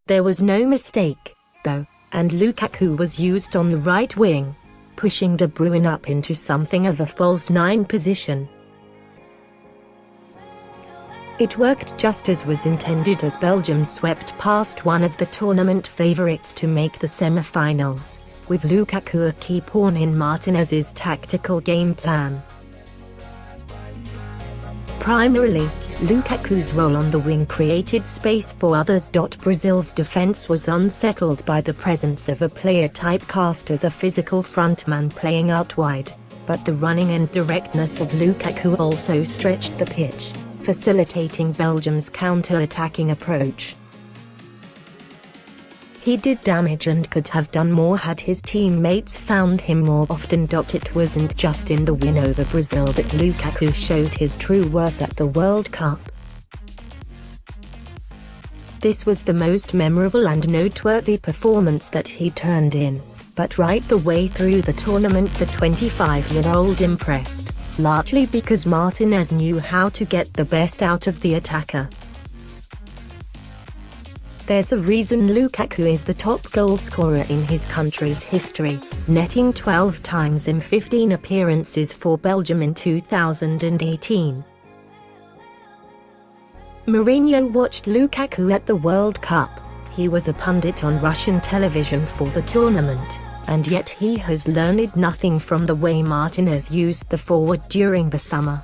There was no mistake, though, and Lukaku was used on the right wing, pushing De Bruyne up into something of a false nine position. It worked just as was intended, as Belgium swept past one of the tournament favourites to make the semi-finals, with Lukaku a key pawn in Martinez's tactical game plan. Primarily, Lukaku's role on the wing created space for others. Brazil's defense was unsettled by the presence of a player typecast as a physical frontman playing out wide, but the running and directness of Lukaku also stretched the pitch, facilitating Belgium's counter-attacking approach. He did damage and could have done more had his teammates found him more often. It wasn't just in the win over Brazil that Lukaku showed his true worth at the World Cup. This was the most memorable and noteworthy performance that he turned in, but right the way through the tournament the 25-year-old impressed, largely because Martinez knew how to get the best out of the attacker. There's a reason Lukaku is the top goal scorer in his country's history, netting 12 times in 15 appearances for Belgium in 2018. Mourinho watched Lukaku at the World Cup. He was a pundit on Russian television for the tournament, and yet he has learned nothing from the way Martinez used the forward during the summer.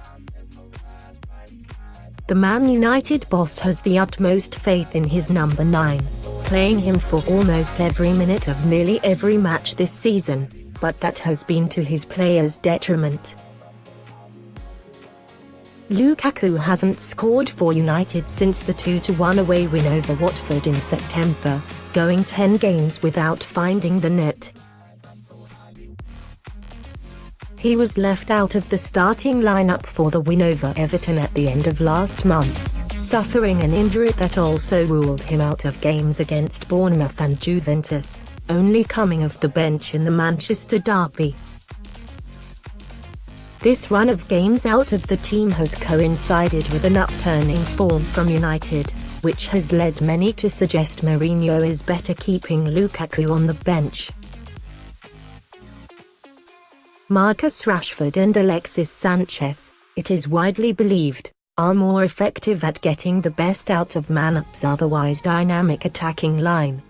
The Man United boss has the utmost faith in his number 9, playing him for almost every minute of nearly every match this season, but that has been to his players' detriment. Lukaku hasn't scored for United since the 2-1 away win over Watford in September, going 10 games without finding the net. He was left out of the starting lineup for the win over Everton at the end of last month, suffering an injury that also ruled him out of games against Bournemouth and Juventus, only coming off the bench in the Manchester derby. This run of games out of the team has coincided with an upturn in form from United, which has led many to suggest Mourinho is better keeping Lukaku on the bench. Marcus Rashford and Alexis Sanchez, it is widely believed, are more effective at getting the best out of Man-Up's otherwise dynamic attacking line.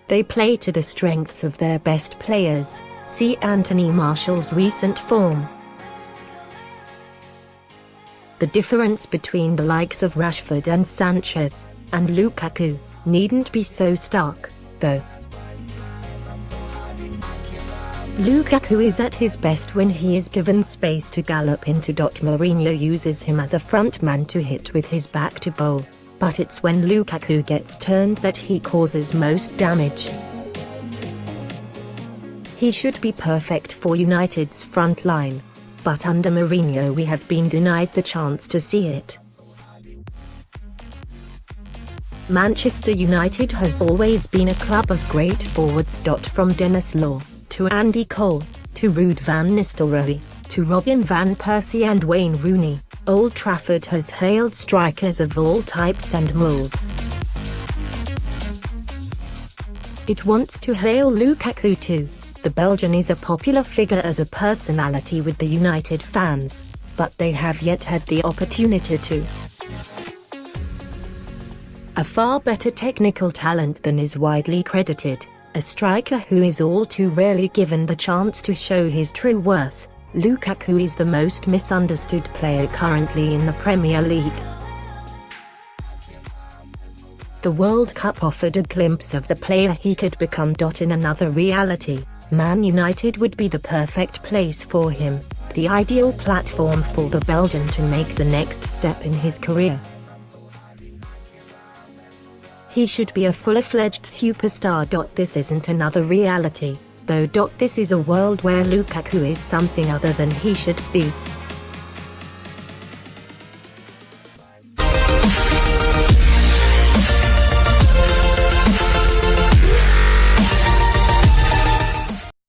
They play to the strengths of their best players. See Anthony Martial's recent form. The difference between the likes of Rashford and Sanchez, and Lukaku, needn't be so stark, though. Lukaku is at his best when he is given space to gallop into. Mourinho uses him as a frontman to hit with his back to goal, but it's when Lukaku gets turned that he causes most damage. He should be perfect for United's front line, but under Mourinho we have been denied the chance to see it. Manchester United has always been a club of great forwards. From Denis Law, to Andy Cole, to Ruud van Nistelrooy, to Robin van Persie and Wayne Rooney, Old Trafford has hailed strikers of all types and moulds. It wants to hail Lukaku too. The Belgian is a popular figure as a personality with the United fans, but they have yet had the opportunity to. A far better technical talent than is widely credited, a striker who is all too rarely given the chance to show his true worth, Lukaku is the most misunderstood player currently in the Premier League. The World Cup offered a glimpse of the player he could become. In another reality, Man United would be the perfect place for him, the ideal platform for the Belgian to make the next step in his career. He should be a full-fledged superstar. This isn't another reality, though. This is a world where Lukaku is something other than he should be.